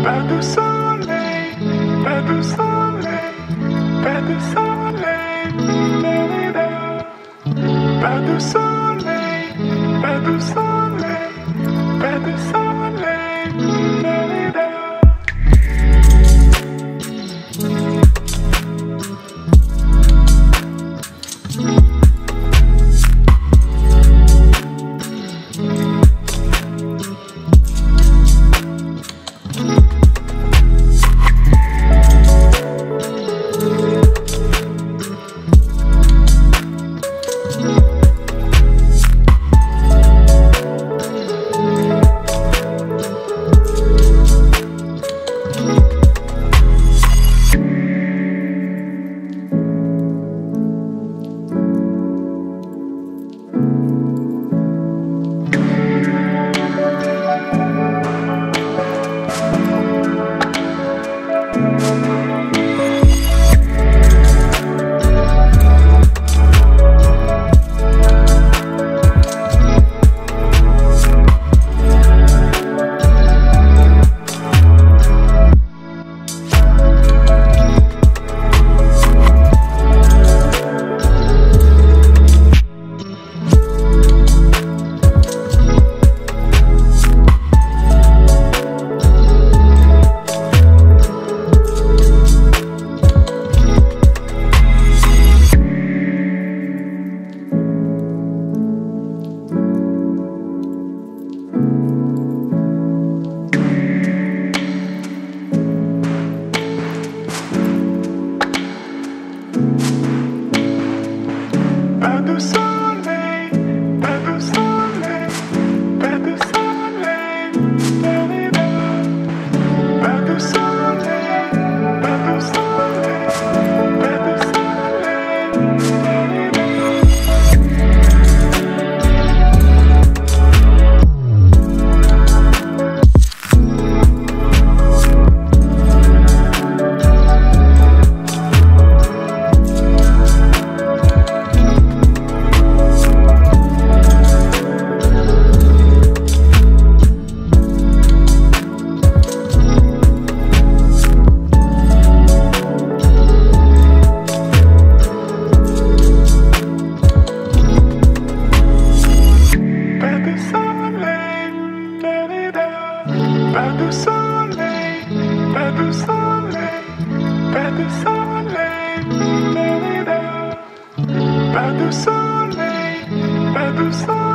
Pas de soleil, pas de soleil, pas de soleil, da-da-da. Pas de soleil, pas de soleil, pas de soleil, da-da-da. Pas de soleil, pas de soleil, pas de soleil, da-da-da. Pas de soleil, pas de soleil, pas de soleil, da-da-da. Pas de soleil, pas de soleil, pas de soleil, da-da-da. Pas de soleil, pas de soleil.